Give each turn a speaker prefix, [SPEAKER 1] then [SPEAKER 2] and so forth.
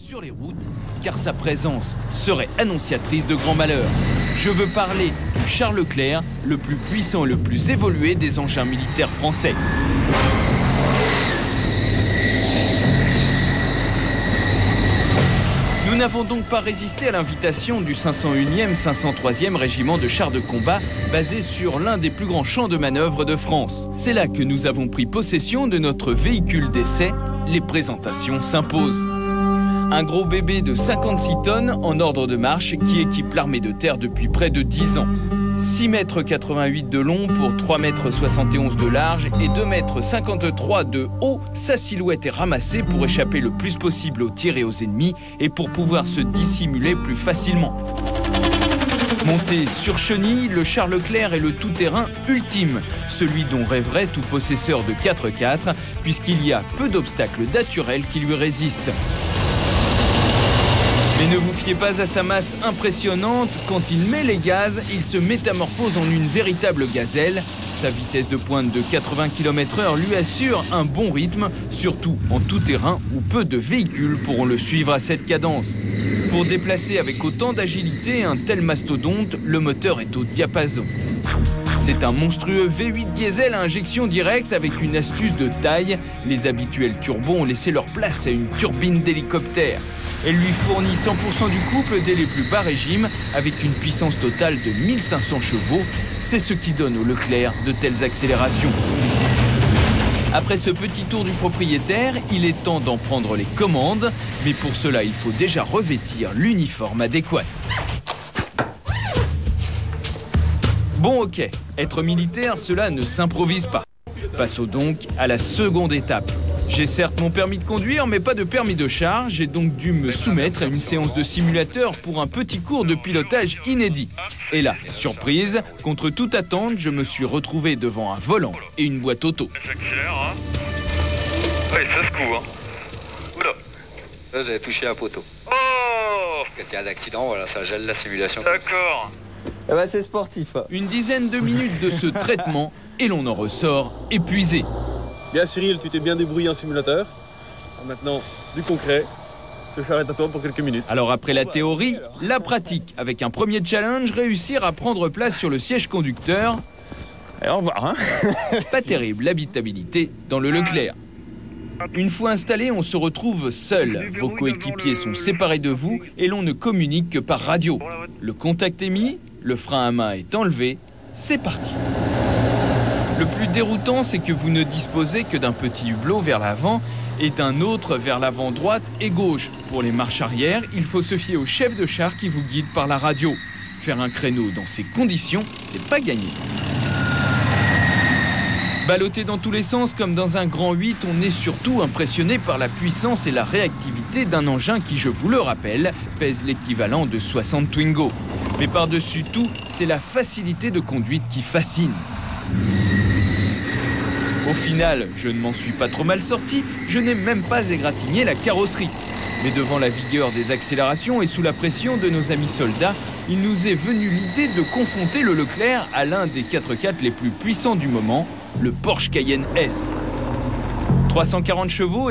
[SPEAKER 1] sur les routes, car sa présence serait annonciatrice de grands malheurs. Je veux parler du Char Leclerc, le plus puissant et le plus évolué des engins militaires français. Nous n'avons donc pas résisté à l'invitation du 501e 503e régiment de chars de combat basé sur l'un des plus grands champs de manœuvre de France. C'est là que nous avons pris possession de notre véhicule d'essai. Les présentations s'imposent. Un gros bébé de 56 tonnes en ordre de marche qui équipe l'armée de terre depuis près de 10 ans. 6,88 m de long pour 3,71 m de large et 2,53 m de haut, sa silhouette est ramassée pour échapper le plus possible aux tirs et aux ennemis et pour pouvoir se dissimuler plus facilement. Monté sur chenille, le Char Leclerc est le tout-terrain ultime, celui dont rêverait tout possesseur de 4x4, puisqu'il y a peu d'obstacles naturels qui lui résistent. Mais ne vous fiez pas à sa masse impressionnante, quand il met les gaz, il se métamorphose en une véritable gazelle. Sa vitesse de pointe de 80 km/h lui assure un bon rythme, surtout en tout terrain où peu de véhicules pourront le suivre à cette cadence. Pour déplacer avec autant d'agilité un tel mastodonte, le moteur est au diapason. C'est un monstrueux V8 diesel à injection directe avec une astuce de taille. Les habituels turbos ont laissé leur place à une turbine d'hélicoptère. Elle lui fournit 100% du couple dès les plus bas régimes avec une puissance totale de 1500 chevaux. C'est ce qui donne au Leclerc de telles accélérations. Après ce petit tour du propriétaire, il est temps d'en prendre les commandes. Mais pour cela, il faut déjà revêtir l'uniforme adéquat. Bon ok, être militaire, cela ne s'improvise pas. Passons donc à la seconde étape. J'ai certes mon permis de conduire, mais pas de permis de char. J'ai donc dû me soumettre à une séance de simulateur pour un petit cours de pilotage inédit. Et là, surprise, contre toute attente, je me suis retrouvé devant un volant et une boîte auto.
[SPEAKER 2] J'accélère, hein. Ouais, ça secoue, hein. Oula.
[SPEAKER 3] Là, vous avez touché un poteau.
[SPEAKER 2] Oh!
[SPEAKER 3] Quand il y a un accident, voilà, ça gèle la simulation.
[SPEAKER 2] D'accord.
[SPEAKER 4] Eh ben, c'est sportif.
[SPEAKER 1] Une dizaine de minutes de ce traitement et l'on en ressort épuisé.
[SPEAKER 5] Bien Cyril, tu t'es bien débrouillé en simulateur. Maintenant, du concret. Ce char est à toi pour quelques minutes.
[SPEAKER 1] Alors après la théorie, la pratique. Avec un premier challenge, réussir à prendre place sur le siège conducteur.
[SPEAKER 5] Et au revoir, hein.
[SPEAKER 1] Pas terrible l'habitabilité dans le Leclerc. Une fois installé, on se retrouve seul. Vos coéquipiers sont séparés de vous et l'on ne communique que par radio. Le contact est mis, le frein à main est enlevé, c'est parti. Le plus déroutant, c'est que vous ne disposez que d'un petit hublot vers l'avant et d'un autre vers l'avant droite et gauche. Pour les marches arrière, il faut se fier au chef de char qui vous guide par la radio. Faire un créneau dans ces conditions, c'est pas gagné. Ballotté dans tous les sens comme dans un grand 8, on est surtout impressionné par la puissance et la réactivité d'un engin qui, je vous le rappelle, pèse l'équivalent de 60 Twingo. Mais par-dessus tout, c'est la facilité de conduite qui fascine. Au final, je ne m'en suis pas trop mal sorti, je n'ai même pas égratigné la carrosserie. Mais devant la vigueur des accélérations et sous la pression de nos amis soldats, il nous est venu l'idée de confronter le Leclerc à l'un des 4x4 les plus puissants du moment, le Porsche Cayenne S. 340 chevaux